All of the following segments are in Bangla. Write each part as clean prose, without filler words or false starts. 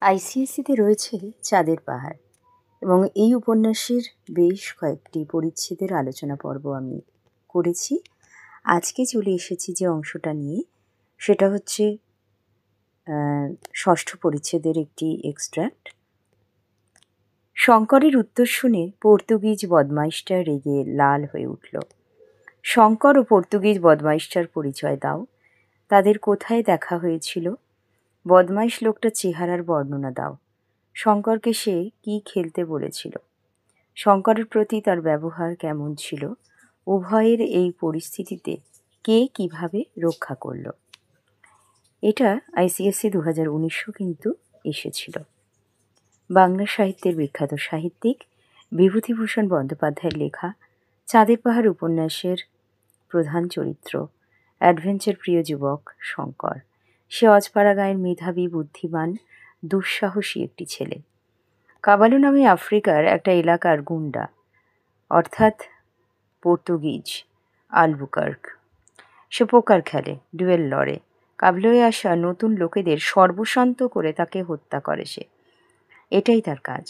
আইসিএসসিতে রয়েছে চাঁদের পাহাড় এবং এই উপন্যাসের বেশ কয়েকটি পরিচ্ছেদের আলোচনা পর্ব আমি করেছি। আজকে চলে এসেছি যে অংশটা নিয়ে, সেটা হচ্ছে ষষ্ঠ পরিচ্ছেদের একটি এক্সট্র্যাক্ট। শঙ্করের উত্তর শুনে পর্তুগিজ বদমাইশটা রেগে লাল হয়ে উঠল। শঙ্কর ও পর্তুগিজ বদমাইশটার পরিচয় দাও, তাদের কোথায় দেখা হয়েছিল, বদমাইশ লোকটার চেহারার বর্ণনা দাও, শঙ্করকে সে কি খেলতে বলেছিল, শঙ্করের প্রতি তার ব্যবহার কেমন ছিল, উভয়ের এই পরিস্থিতিতে কে কিভাবে রক্ষা করল। এটা আইসিএসসি 2019 কিন্তু এসেছিল। বাংলা সাহিত্যের বিখ্যাত সাহিত্যিক বিভূতিভূষণ বন্দ্যোপাধ্যায়ের লেখা চাঁদের পাহাড় উপন্যাসের প্রধান চরিত্র অ্যাডভেঞ্চার প্রিয় যুবক শঙ্কর। সে অজপাড়া গাঁয়ের মেধাবী, বুদ্ধিমান, দুঃসাহসী একটি ছেলে। কাবালু নামে আফ্রিকার একটা এলাকার গুন্ডা, অর্থাৎ পর্তুগিজ আলবুকার্ক। সে পোকার খেলে, ডুয়েল লড়ে, কাবলোয় আসা নতুন লোকেদের সর্বশান্ত করে তাকে হত্যা করে সে। এটাই তার কাজ।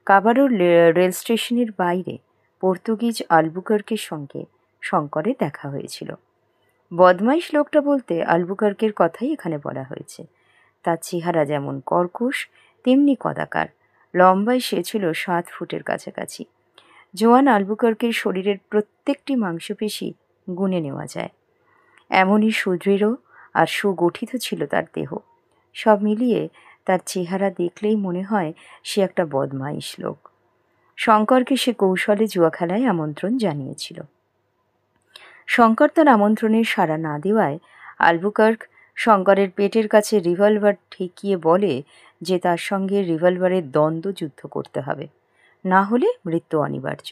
কাবারুর রেল স্টেশনের বাইরে পর্তুগিজ আলবুকার্কের সঙ্গে শঙ্করের দেখা হয়েছিল। বদমাইশ লোকটা বলতে আলবুকার্কের কথাই এখানে বলা হয়েছে। তার চেহারা যেমন কর্কশ তেমনি কদাকার। লম্বায় সে ছিল 7 ফুটের কাছাকাছি। জোয়ান আলবুকার্কের শরীরের প্রত্যেকটি মাংসপেশি গুনে নেওয়া যায়, এমনই সুদৃঢ় আর সুগঠিত ছিল তার দেহ। সব মিলিয়ে তার চেহারা দেখলেই মনে হয় সে একটা বদমাইশ লোক। শঙ্করকে সে কৌশলে জুয়া খেলায় আমন্ত্রণ জানিয়েছিল। শঙ্কর তার আমন্ত্রণে সাড়া না দেওয়ায় আলবুকার্ক শঙ্করের পেটের কাছে রিভলভার ঠেকিয়ে বলে যে তার সঙ্গে রিভলভারের দ্বন্দ্ব যুদ্ধ করতে হবে, না হলে মৃত্যু অনিবার্য।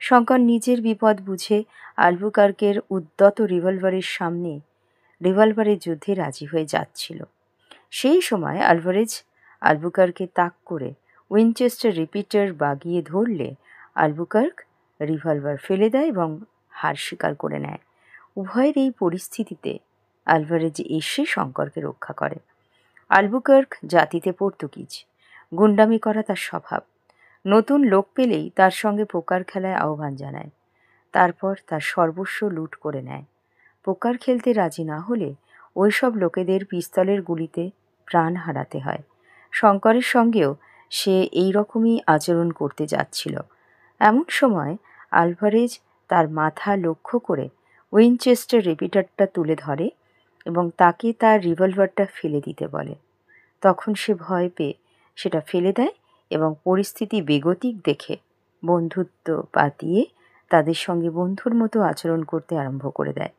শঙ্কর নিজের বিপদ বুঝে আলবুকার্কের উদ্যত রিভলভারের সামনে রিভলভারের যুদ্ধে রাজি হয়ে যাচ্ছিল। সেই সময় আলভারেজ আলবুকার্কে তাক করে উইনচেস্টার রিপিটার বাগিয়ে ধরলে আলবুকার্ক রিভলভার ফেলে দেয় এবং হার স্বীকার করে নেয়। উভয়ের এই পরিস্থিতিতে আলভারেজ এসে শঙ্করকে রক্ষা করে। আলবুকার্ক জাতিতে পর্তুগিজ, গুন্ডামি করা তার স্বভাব। নতুন লোক পেলেই তার সঙ্গে পোকার খেলায় আহ্বান জানায়, তারপর তার সর্বস্ব লুট করে নেয়। পোকার খেলতে রাজি না হলে ওইসব লোকেদের পিস্তলের গুলিতে প্রাণ হারাতে হয়। শঙ্করের সঙ্গেও সে এই রকমই আচরণ করতে যাচ্ছিল। এমন সময় আলভারেজ তার মাথা লক্ষ্য করে উইনচেস্টার রিপিটারটা তুলে ধরে এবং তাকে তার রিভলভারটা ফেলে দিতে বলে। তখন সে ভয় পেয়ে সেটা ফেলে দেয় এবং পরিস্থিতি বেগতিক দেখে বন্ধুত্ব পাতিয়ে তাদের সঙ্গে বন্ধুর মতো আচরণ করতে আরম্ভ করে দেয়।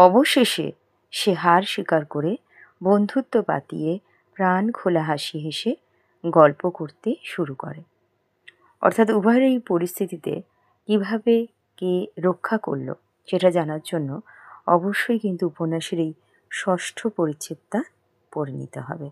অবশেষে সে হার স্বীকার করে বন্ধুত্ব পাতিয়ে প্রাণ খোলা হাসি হেসে গল্প করতে শুরু করে। অর্থাৎ উভয়ের এই পরিস্থিতিতে কিভাবে কে রক্ষা করল সেটা জানার জন্য অবশ্যই কিন্তু উপন্যাসের এই ষষ্ঠ পরিচ্ছেদটা পড়ে নিতে হবে।